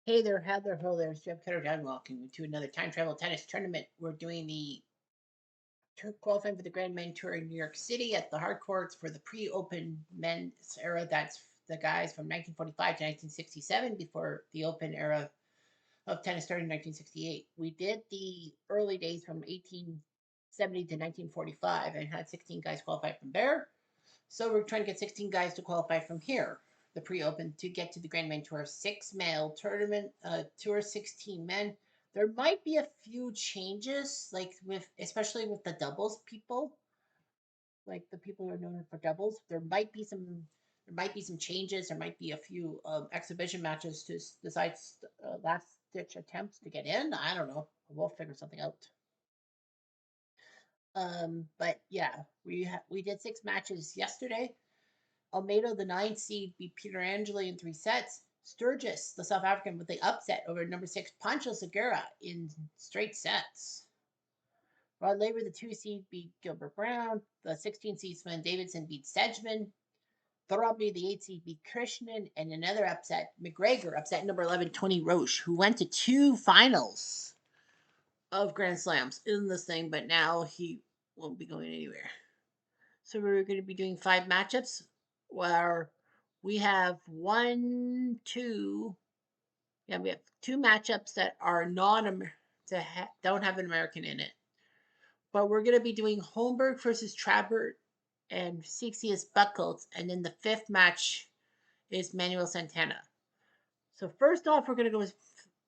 Hey there, Heather. Hello there. It's Jeff Cutter John. Welcome to another time travel tennis tournament. We're doing the qualifying for the Grand Men Tour in New York City at the hard courts for the pre-Open men's era. That's the guys from 1945 to 1967 before the Open era of tennis started in 1968. We did the early days from 1870 to 1945 and had 16 guys qualify from there. So we're trying to get 16 guys to qualify from here, the pre-open, to get to the Grand Men Tour 6 male tournament, tour 16 men. There might be a few changes, like especially with the doubles people, like the people who are known for doubles. There might be some changes. There might be a few exhibition matches to decide last ditch attempts to get in. I don't know. We'll figure something out. But yeah, we did 6 matches yesterday. Almeida, the 9th seed, beat Peter Angeli in 3 sets. Sturgis, the South African, with the upset over number 6 Pancho Segura in straight sets. Rod Laver, the 2 seed, beat Gilbert Brown. The 16 seed Sven Davidson beat Sedgman. Thorabee, the 8 seed, beat Krishnan. And another upset, McGregor upset number 11 Tony Roche, who went to 2 finals of Grand Slams in this thing, but now he won't be going anywhere. So we're going to be doing 5 matchups where we have one, two. Yeah, we have 2 matchups that are don't have an American in it. But we're going to be doing Holmberg versus Trabert and Cexius Buckles, and then the 5th match is Manuel Santana. So first off, we're going to go with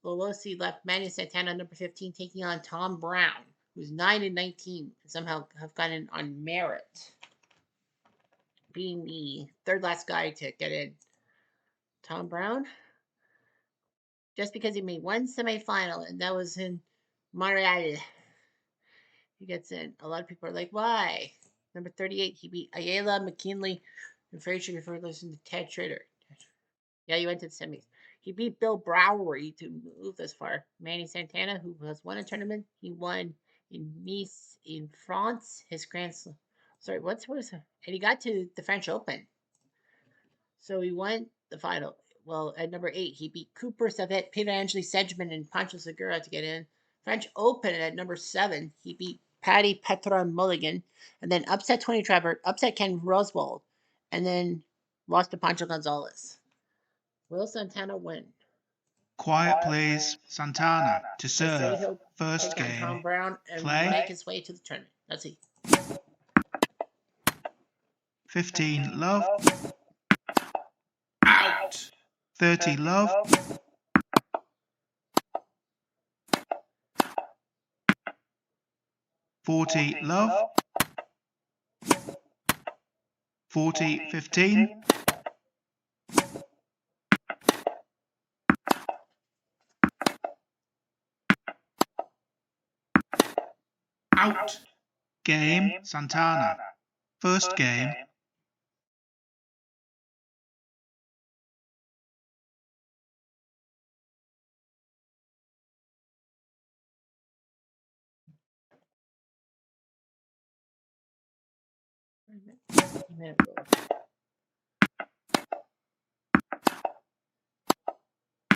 the low seed left, Manuel Santana, number 15, taking on Tom Brown, who's 9-19, and somehow have gotten on merit, being the third last guy to get in. Tom Brown, just because he made one semifinal, and that was in Montreal, he gets in. A lot of people are like, why? Number 38, he beat Ayala, McKinley, and Frazier before listening to Ted Schrader. Yeah, he went to the semis. He beat Bill Browery to move this far. Manny Santana, who has won a tournament, he won in Nice in France, his Grand Slam. Sorry, what was it? And he got to the French Open. So he won the final. Well, at number 8, he beat Cooper, Savet, Peter Angeli, Sedgman, and Pancho Segura to get in. French Open at number 7, he beat Patty Petron Mulligan, and then upset Tony Trabert, upset Ken Roswald, and then lost to Pancho Gonzalez. Will Santana win? Quiet, please. Santana to serve. First take on game. Tom Brown and Play. make his way to the tournament. Let's see. 15 love. Out. 30 love. $40 love. 40-15. Out. Game Santana. First game.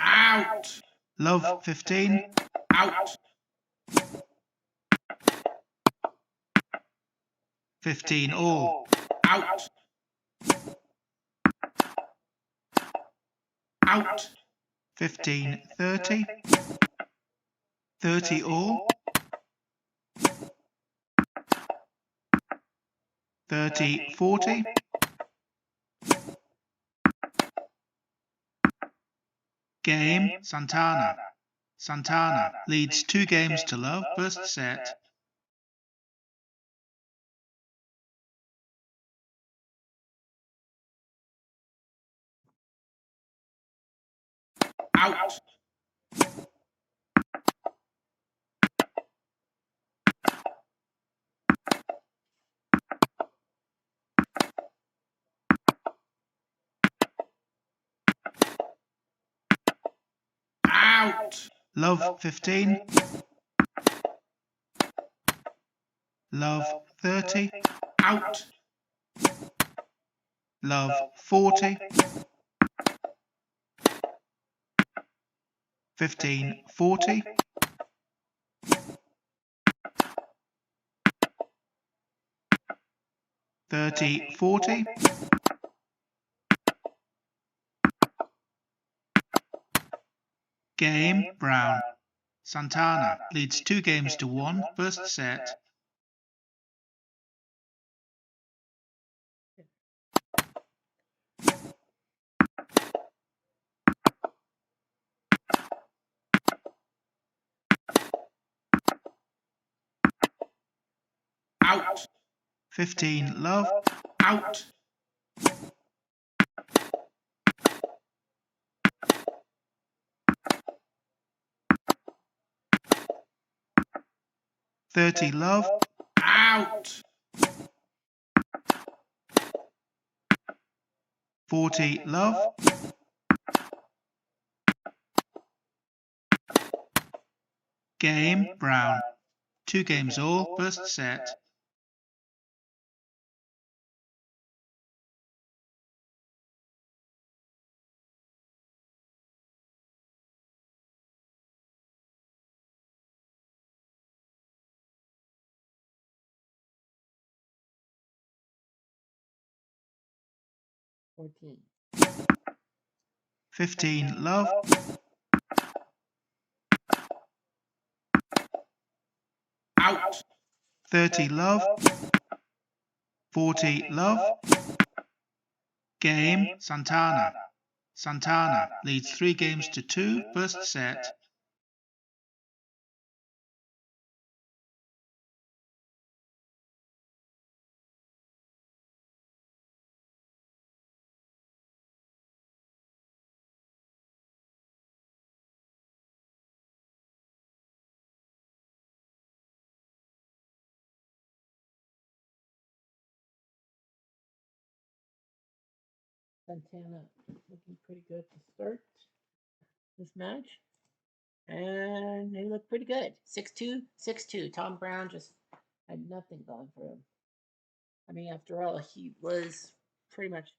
Out. Love 15. Out. 15 all. Out. Out. 15-30. 30 all. 30-40. Game Santana. Santana leads 2 games to love. First set. Out. Out. Love 15. Love 30. Out. Love 40. 15-40. 30-40. Game, Brown. Santana leads 2-1, first set. Out. 15-love. Out. 30-love. Out. 40-love. Game, Brown. 2 games all, first set. $14. 15-love. Out. 30-love. 40-love. Game, Santana. Santana leads 3-2, first set. Santana looking pretty good to start this match. And he looked pretty good. 6-2, 6-2. Tom Brown just had nothing going for him. I mean, after all, he was pretty much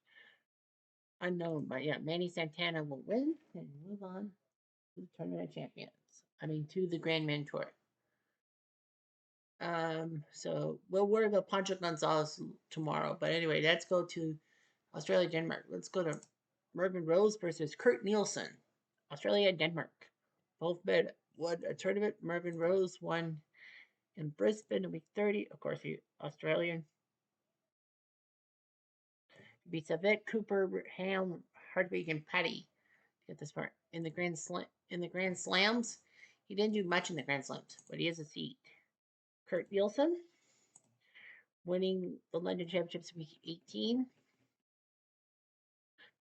unknown. But yeah, Manny Santana will win and move on to the Tournament of Champions. I mean, to the Grand Man Tour. So we'll worry about Pancho Gonzalez tomorrow. But anyway, let's go to Australia, Denmark. Let's go to Mervyn Rose versus Kurt Nielsen. Australia, Denmark. Both won a tournament. Mervyn Rose won in Brisbane in week 30. Of course, he Australian. Beats Yvette, Cooper, Ham, Hardwig, and Patty. Get this part in the Grand Slams. He didn't do much in the Grand Slams, but he has a seed. Kurt Nielsen winning the London Championships week 18.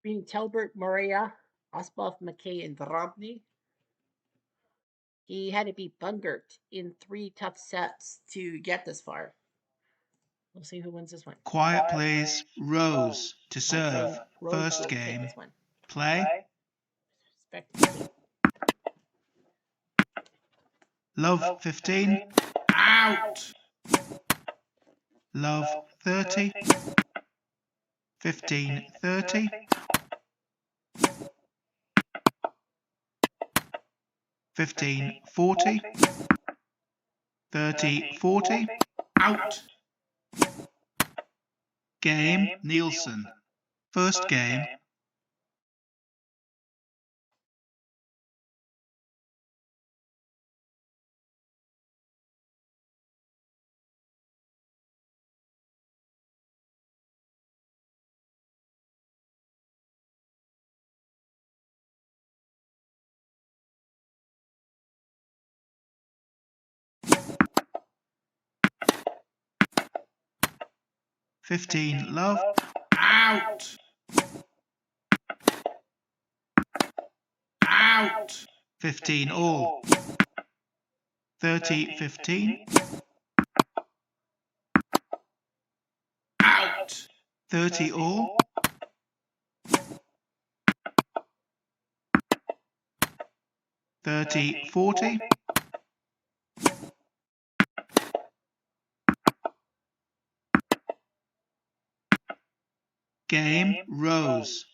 Beating Talbot, Moria, Osboff, McKay, and Drobny. He had to beat Bungert in 3 tough sets to get this far. We'll see who wins this one. Quiet, please. Rose to serve. Rose First game. this one. Play. Love 15. Out. Love 30. 15-30. 15-40. 30-40. Out. Game, Nielsen. First game. $15 Out. Out. 15 all. 30-15. Out. 30 all. 30-40. Game, Rose.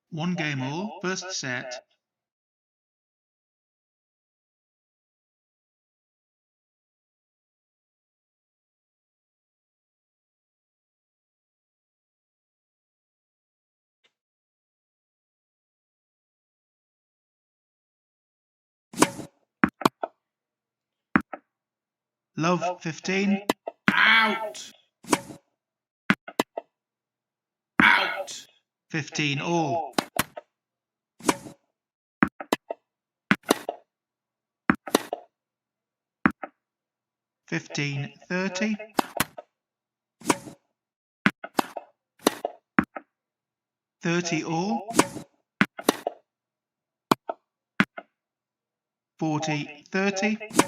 1 game all, first set. Love 15. Out. Out. 15 all. 15-30. 30 all. 40-30.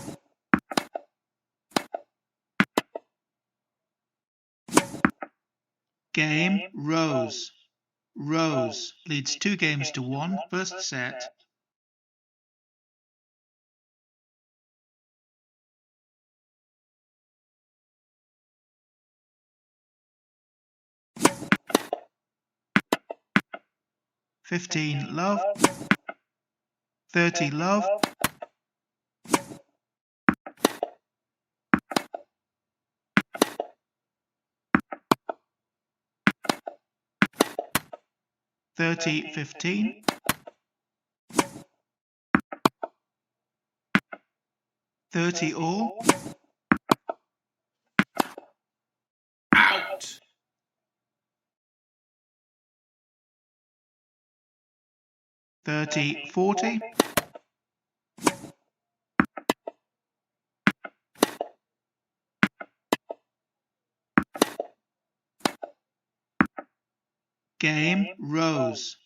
Game, Rose. Rose leads 2 games to 1, first set. (15-love). 30-love. 30-15. 30 all. Out. 30-40. 'Game, Rose.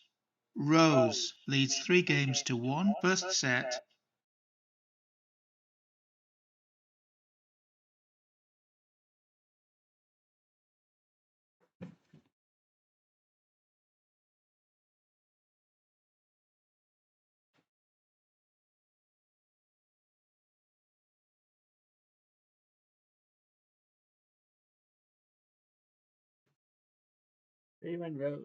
Rose leads 3 games to 1, first set. They win Rose.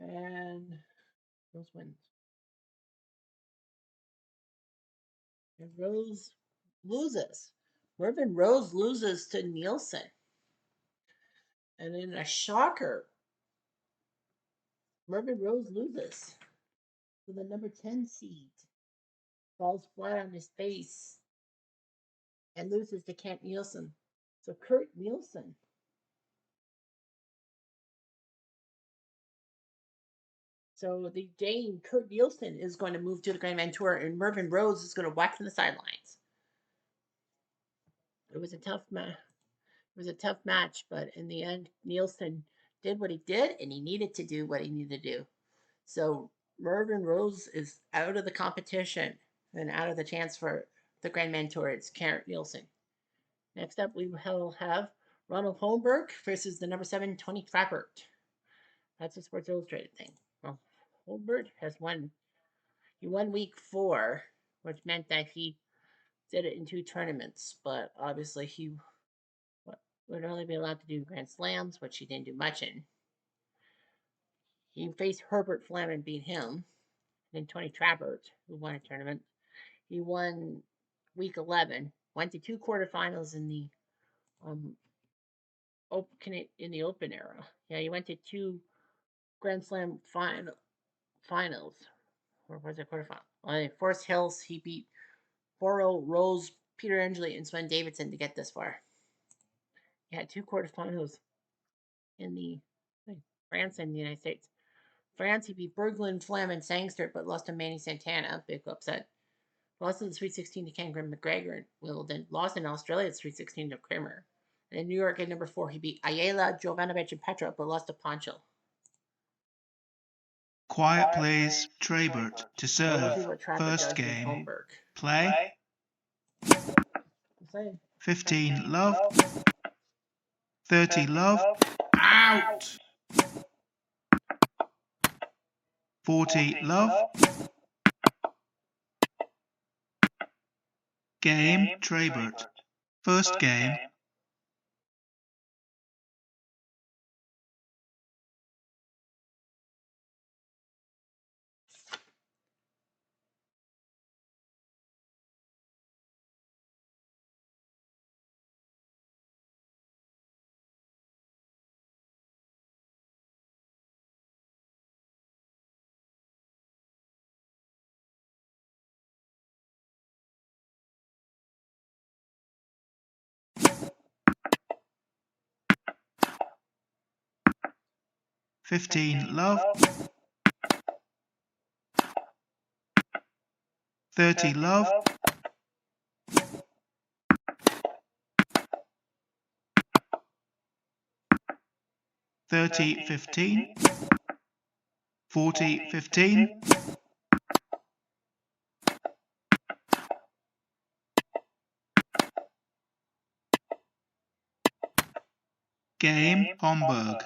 And Rose wins. And Rose loses. Mervyn Rose loses to Nielsen. And in a shocker, Mervyn Rose loses to the number 10 seed. Falls flat on his face and loses to Kent Nielsen. So Kurt Nielsen. So the Dane, Kurt Nielsen, is going to move to the Grand Man Tour, and Mervyn Rose is going to whack from the sidelines. It was a tough match. It was a tough match, but in the end, Nielsen did what he did, and he needed to do what he needed to do. So Mervyn Rose is out of the competition and out of the chance for the Grand Man Tour. It's Kurt Nielsen. Next up, we will have Ronald Holmberg versus the number 7, Tony Trappert. That's a Sports Illustrated thing. Well, Holmberg has won. He won week 4, which meant that he did it in 2 tournaments, but obviously he would only be allowed to do Grand Slams, which he didn't do much in. He faced Herbert Flam and beat him. And then Tony Trappert, who won a tournament. He won week 11, went to 2 quarterfinals in the open era. Yeah, he went to 2 Grand Slam finals. Or was it quarterfinal? On Forest Hills, he beat Boro, Rose, Peter Angeli, and Sven Davidson to get this far. He had 2 quarterfinals in the France and the United States. France, he beat Berglund, Flam, and Sangster, but lost to Manny Santana. Big upset. Lost in the Sweet 16 to Cameron McGregor and Wimbledon. Lost in Australia at Sweet 16 to Kramer. And in New York at number 4, he beat Ayala, Jovanovic, and Petra, but lost to Poncho. Quiet please. Traybert to serve. First game. Holmberg. Play. 15-love. 30-love. Out. 40-love. Game, Traybert. First game. 15 love, 30 love, 30 15, 40 15, game Homburg.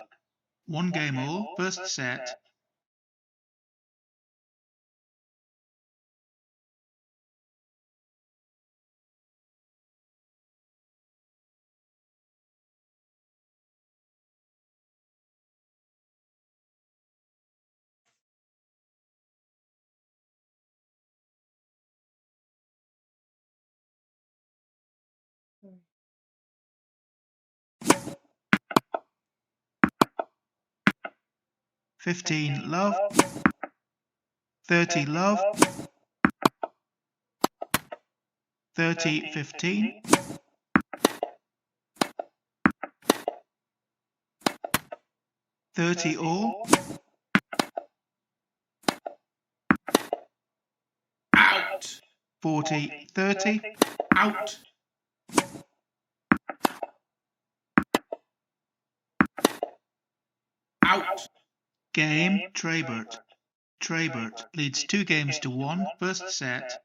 1 game all, first set. Fifteen love, 30 love, 30 15, 30 all, Out. 40 30, Out. Out. game Trabert. Trabert leads 2 games to 1, first set.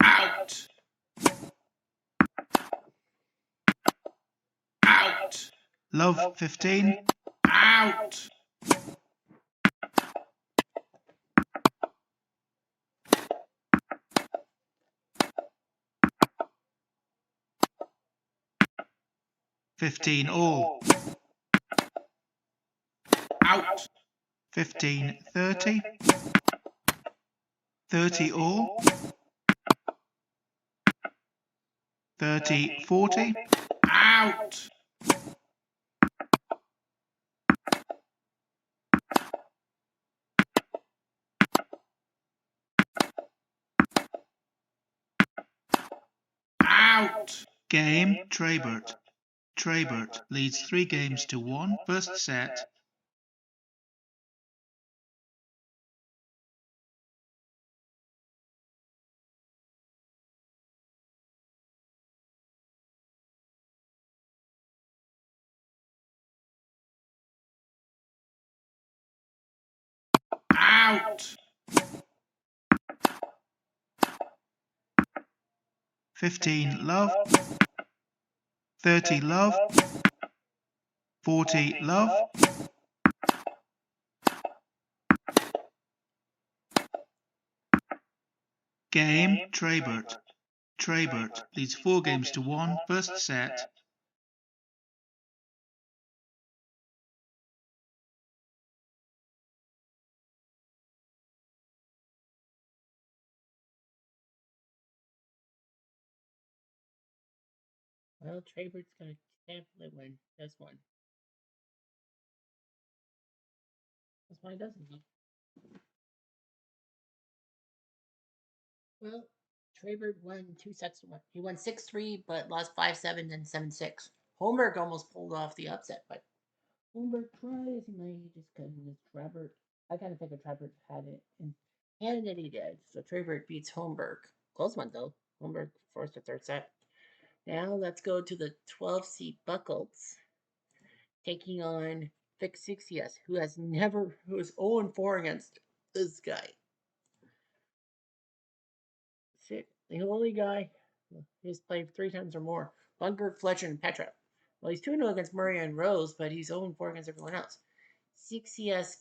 Out. Out. Love 15, Out. fifteen all, Out. 15 30, 30 all, 30 40, Out. Out. game Trabert. Trabert leads 3 games to 1, first set. Out. 15 love, 30 love, 40 love, game Trabert. Trabert leads 4 games to 1, first set. Well, Trabert's gonna definitely win this one. That's why doesn't he? Well, Trabert won 2 sets to 1. He won 6-3, but lost 5-7, then 7-6. Holmberg almost pulled off the upset, but Holmberg tries and he just couldn't. It's Trabert. I kind of figured Trabert had it in hand, and he did. So Trabert beats Holmberg. Close one though. Holmberg forced the third set. Now let's go to the 12 seed Buckles taking on Vic Sixias, who is 0-4 against this guy. The only guy who's played 3 times or more. Lundberg, Fletcher, and Petra. Well, he's 2-0 against Murray and Rose, but he's 0-4 against everyone else. Sixias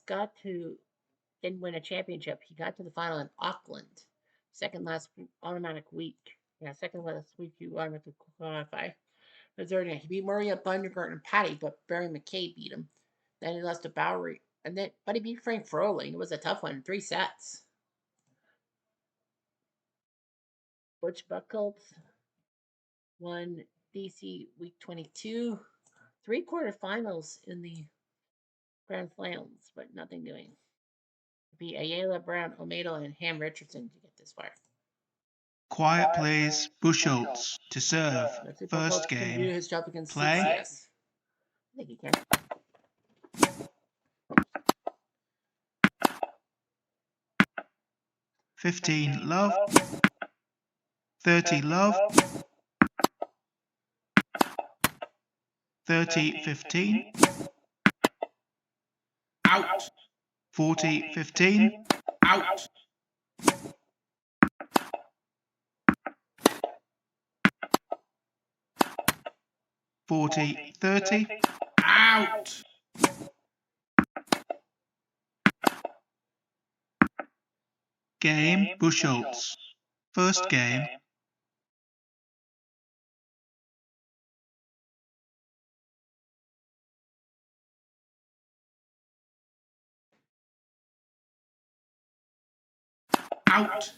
didn't win a championship. He got to the final in Auckland. Second last automatic week. Yeah, second last week you automatically qualify. He beat Murray at Bundergart and Patty, but Barry McKay beat him. Then he lost to Bowery. But he beat Frank Froling. It was a tough one in 3 sets. Butch Buchholz won DC Week 22. 3 quarterfinals in the Grand Slams, but nothing doing. Be Ayala, Brown, Omedo, and Ham Richardson to get this far. Quiet, please. Bushholtz to serve. Let's see if First Buchholz can do game. his job against Play. CCS. I think he can. Love. 30 love. 30-15. Out. 40-15. Out. 40-30. Out. Game. Bushholtz. First game. Out.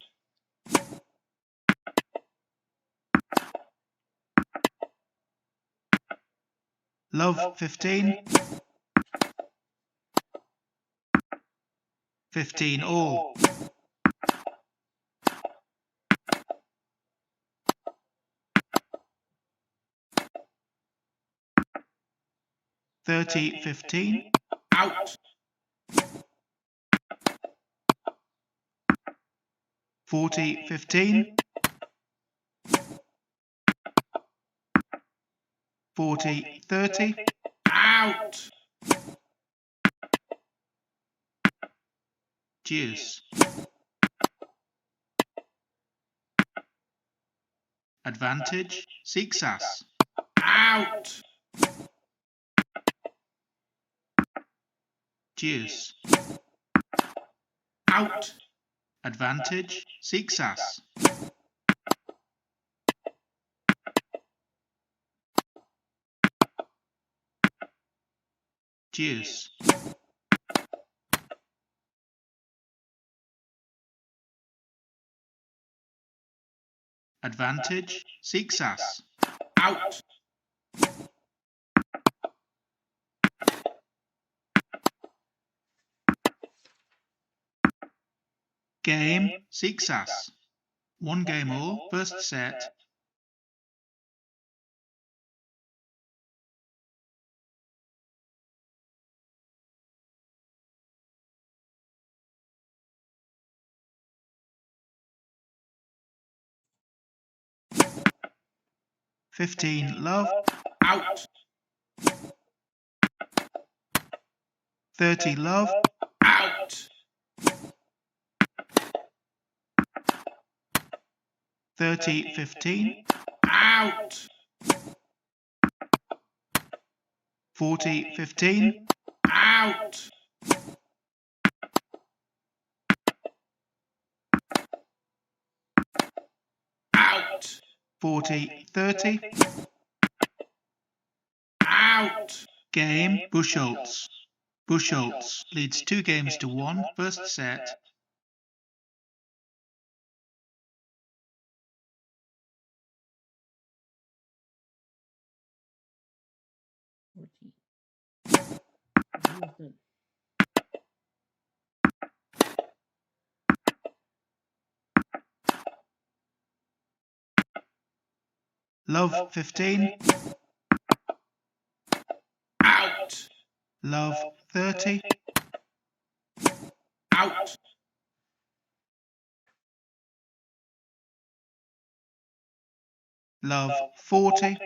Love 15. 15 all. 30-15. Out. 40-15. 40-30. Out. Deuce. Advantage. Seeks as. Out. Deuce. Out. Advantage. Seeks as. Deuce. Advantage. Seeks as. Out. Game. Seeks as. One game all. First set. Love. Out. 30 love. Out. 30-15. Out. 40-15. Out. 40-30. Out. Game. Bushholtz. Bushholtz leads 2-1. First set. Love 15. Out. Love 30. Out. Love 40.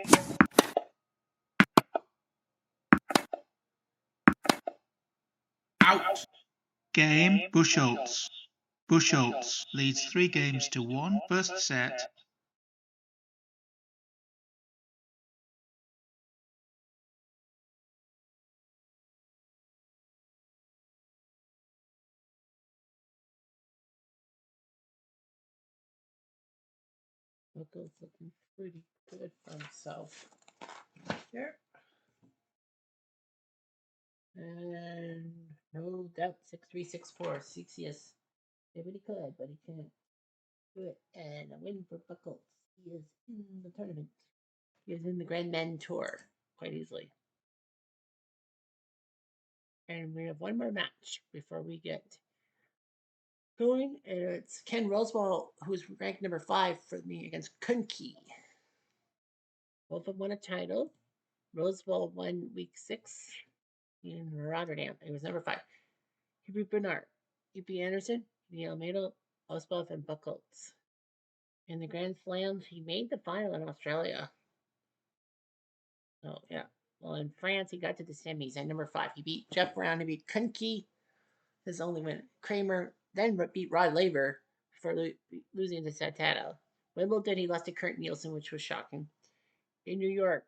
Out. Game. Bushholtz. Bushholtz leads 3-1. First set. Buckle's looking pretty good for himself. Sure. And no doubt 6364. CCS. Maybe he could, but he can't do it. And a win for Buckles. He is in the tournament. He is in the Grand Men Tour quite easily. And we have one more match before we get going. And it's Ken Rosewall, who's ranked number 5 for me, against Kunki. Both of them won a title. Rosewall won week 6 in Rotterdam. He was number 5. He beat Bernard. He beat Anderson. He beat Almeida, Osbuff, and Buchholz. In the Grand Slams, he made the final in Australia. Oh, yeah. Well, in France, he got to the semis at number 5. He beat Jeff Brown. He beat Kunke, his only win. Kramer then beat Rod Laver before losing to Satado. Wimbledon, he lost to Kurt Nielsen, which was shocking. In New York,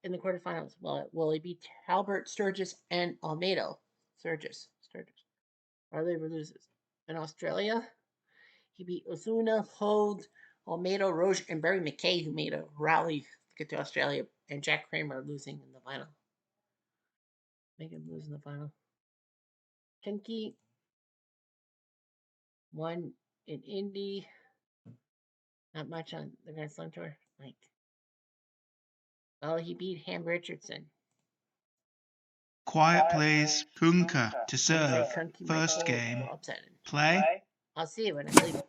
in the quarterfinals, he beat Halbert, Sturgis, and Almeida. Sturgis. Rod Laver loses. In Australia, he beat Osuna, Hold, Almeida, Roche, and Barry McKay, who made a rally to get to Australia, and Jack Kramer losing in the final. Make him lose in the final. Kenke won in Indy. Not much on the Grand Slam Tour. Well, he beat Ham Richardson. Quiet, please. Kunka to serve. First game. Play. I'll see you when I leave.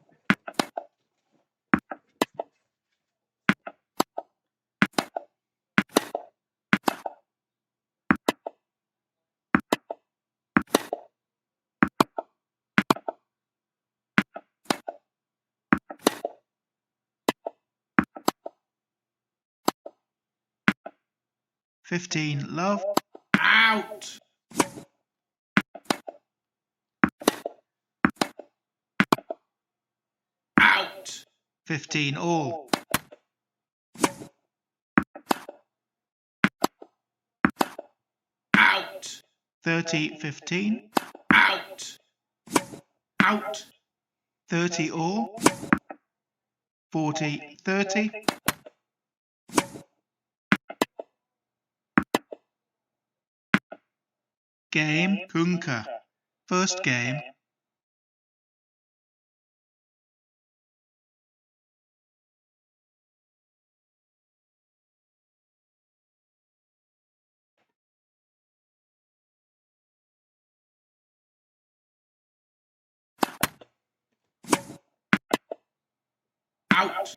Love. Out. Out. 15 all. Out. 30-15. Out. Out. 30 all. 40-30. Game, Kunka. First game. Out.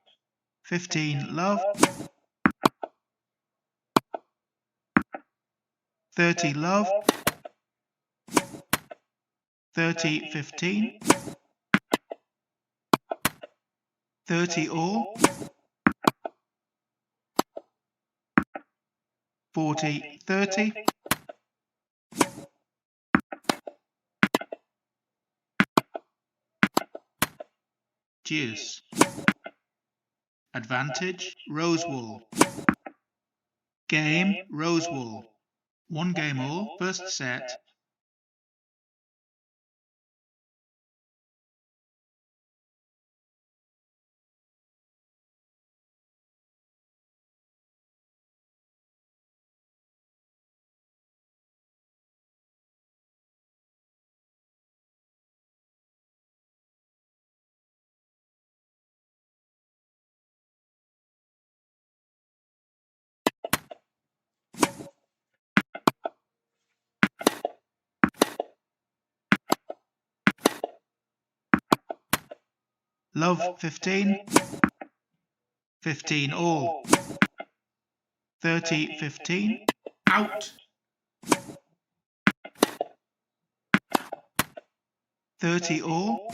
15 love. 30 love. 30-15. 30 all. 40-30. Deuce. Advantage, Rosewall. Game, Rosewall. 1 game all, first set. Love 15. 15 all. 30-15. Out. 30 all.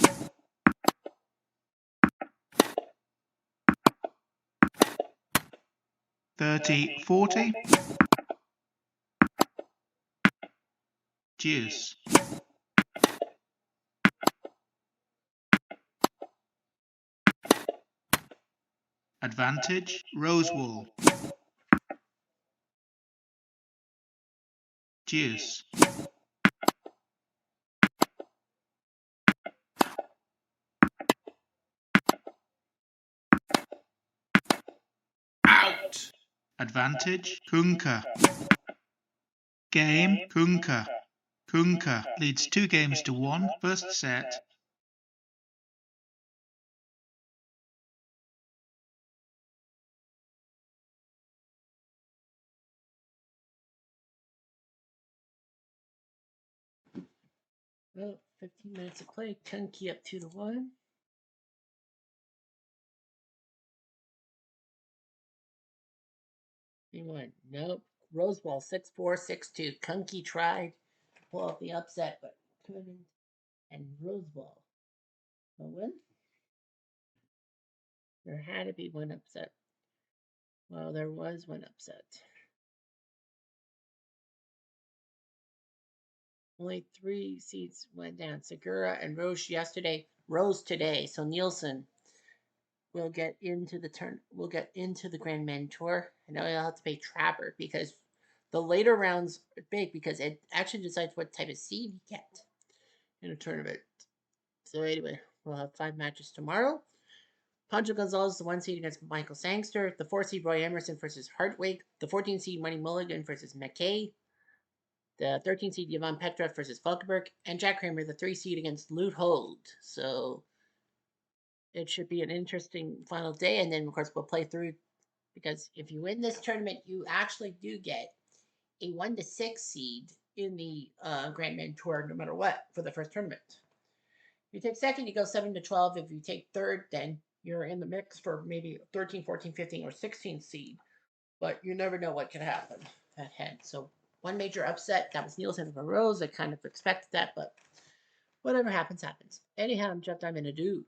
30-40. Deuce. Advantage, Rosewall. Deuce. Out. Advantage, Kunka. Game, Kunka. Kunka leads 2 games to 1, first set. Oh, 15 minutes of play. Kenki up 2-1. He won. Nope. Roseball 6-4, 6-2. Kunky tried to pull off the upset, but couldn't. And Roseball will win. There had to be one upset. Well, there was one upset. Only 3 seeds went down. Segura and Roche yesterday. Rose today. So Nielsen will get into the We'll get into the Grand Mentor. I know you'll have to pay Trapper because the later rounds are big because it actually decides what type of seed you get in a tournament. So anyway, we'll have 5 matches tomorrow. Pancho Gonzalez, the 1 seed against Michael Sangster. The 4 seed Roy Emerson versus Hartwig. The 14 seed Money Mulligan versus McKay. The 13 seed Yvonne Petrov versus Falkenberg. And Jack Kramer, the 3 seed against Lute Hold. So it should be an interesting final day. And then, of course, we'll play through because if you win this tournament, you actually do get a 1 to 6 seed in the Grand Mentor no matter what for the first tournament. If you take second, you go 7 to 12. If you take third, then you're in the mix for maybe 13, 14, 15, or 16 seed. But you never know what could happen ahead. So one major upset, that was Nielsen over Rose. I kind of expected that, but whatever happens, happens. Anyhow, I'm Jeff Diamond. Adieu.